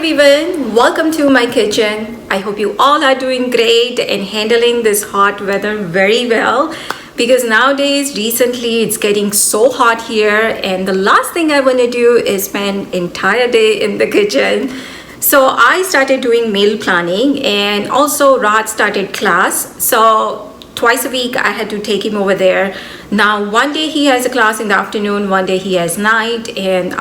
everyone, welcome to my kitchen. I hope you all are doing great and handling this hot weather very well, because nowadays recently it's getting so hot here and the last thing I want to do is spend entire day in the kitchen. So I started doing meal planning, and also Raj started class. So twice a week I had to take him over there. Now one day he has a class in the afternoon, one day he has night, and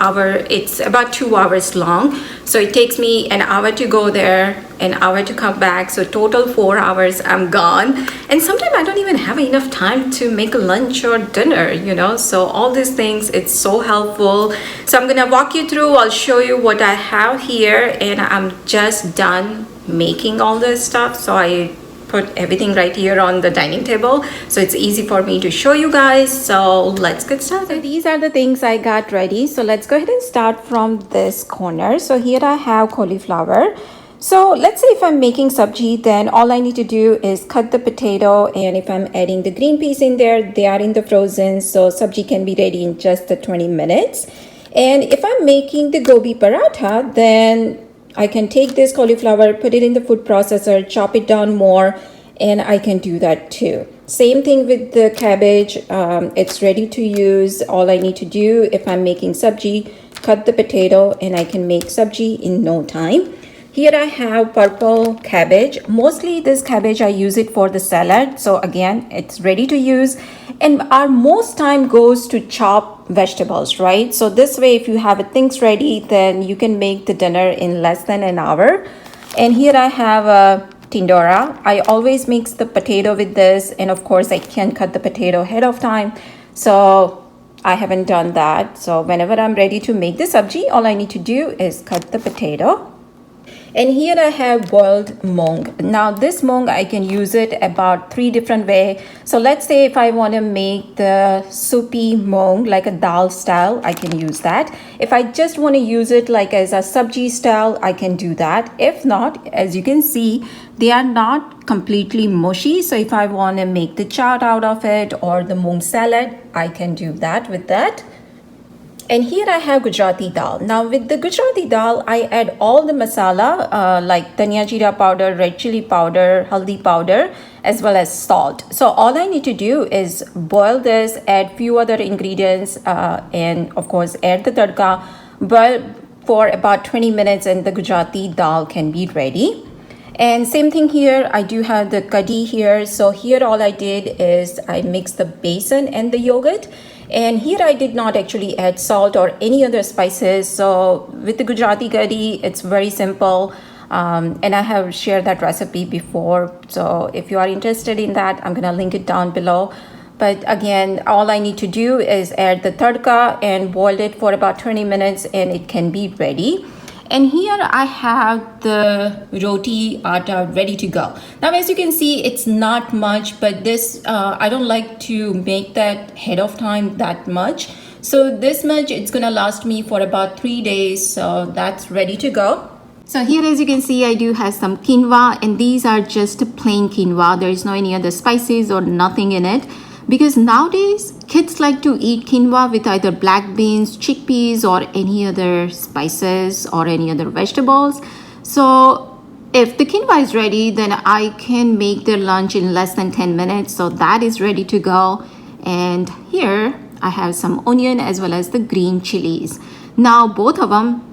it's about 2 hours long. So it takes me an hour to go there, an hour to come back. So total 4 hours I'm gone. And sometimes I don't even have enough time to make a lunch or dinner, So all these things, it's so helpful. So I'm gonna walk you through, I'll show you what I have here, and I'm just done making all this stuff. So I put everything right here on the dining table, so it's easy for me to show you guys. So let's get started. So these are the things I got ready. So let's go ahead and start from this corner. So here I have cauliflower. So let's say if I'm making sabji, then all I need to do is cut the potato, and if I'm adding the green peas in there, they are in the frozen, so sabji can be ready in just the 20 minutes. And if I'm making the Gobi Paratha, then I can take this cauliflower, put it in the food processor, chop it down more, and I can do that too. Same thing with the cabbage. It's ready to use. All I need to do, if I'm making sabji, cut the potato, and I can make sabji in no time. Here I have purple cabbage. Mostly this cabbage, I use it for the salad. So again, it's ready to use. And our most time goes to chop vegetables, right? So this way, if you have things ready, then you can make the dinner in less than an hour. And here I have a tindora. I always mix the potato with this. And of course, I can cut the potato ahead of time. So I haven't done that. So whenever I'm ready to make the sabji, all I need to do is cut the potato. And here I have boiled mung. Now this mung, I can use it about 3 different ways. So let's say if I want to make the soupy mung like a dal style, I can use that. If I just want to use it like as a sabji style, I can do that. If not, as you can see, they are not completely mushy. So if I want to make the chaat out of it or the mung salad, I can do that with that. And here I have Gujarati Dal. Now with the Gujarati Dal, I add all the masala like dhania jeera powder, red chili powder, haldi powder, as well as salt. So all I need to do is boil this, add few other ingredients, and of course add the tadka, boil for about 20 minutes, and the Gujarati Dal can be ready. And same thing here, I do have the kadhi here. So here all I did is I mixed the besan and the yogurt. And here I did not actually add salt or any other spices. So with the Gujarati kadhi, it's very simple. And I have shared that recipe before. So if you are interested in that, I'm gonna link it down below. But again, all I need to do is add the tadka and boil it for about 20 minutes, and it can be ready. And here I have the roti atta ready to go. Now, as you can see, it's not much, but this, I don't like to make that ahead of time that much. So this much, it's gonna last me for about 3 days. So that's ready to go. So here, as you can see, I do have some quinoa, and these are just plain quinoa. There is no any other spices or nothing in it. Because nowadays, kids like to eat quinoa with either black beans, chickpeas, or any other spices or any other vegetables. So if the quinoa is ready, then I can make their lunch in less than 10 minutes. So that is ready to go. And here I have some onion as well as the green chilies. Now both of them,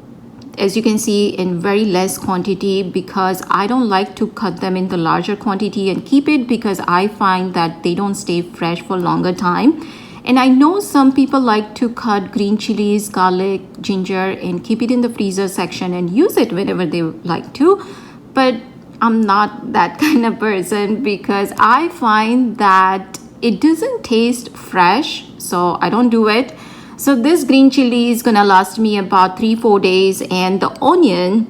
as you can see, in very less quantity, because I don't like to cut them in the larger quantity and keep it, because I find that they don't stay fresh for longer time. And I know some people like to cut green chilies, garlic, ginger, and keep it in the freezer section and use it whenever they like to. But I'm not that kind of person, because I find that it doesn't taste fresh, so I don't do it. So this green chili is gonna last me about 3-4 days, and the onion,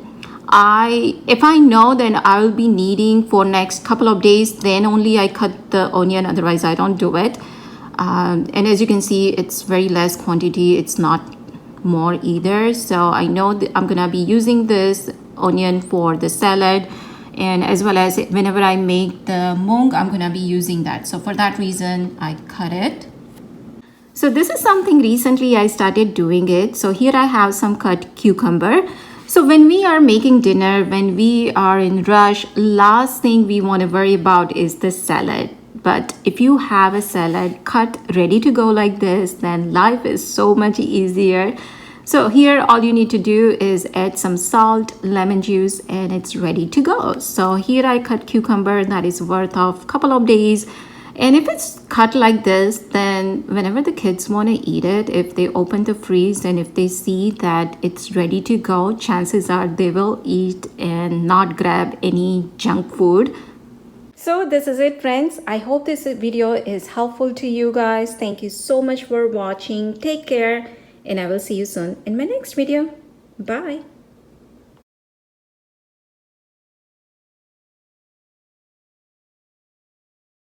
if I know then I will be needing for next couple of days, then only I cut the onion, otherwise I don't do it. And as you can see, it's very less quantity, it's not more either. So I know that I'm gonna be using this onion for the salad, and as well as whenever I make the mung, I'm gonna be using that. So for that reason, I cut it. So this is something recently I started doing it. So here I have some cut cucumber. So when we are making dinner, when we are in rush, last thing we want to worry about is the salad. But if you have a salad cut ready to go like this, then life is so much easier. So here all you need to do is add some salt, lemon juice, and it's ready to go. So here I cut cucumber that is worth of couple of days. And if it's cut like this, then whenever the kids want to eat it, if they open the freeze and if they see that it's ready to go, chances are they will eat and not grab any junk food. So this is it, friends. I hope this video is helpful to you guys. Thank you so much for watching. Take care, and I will see you soon in my next video. Bye.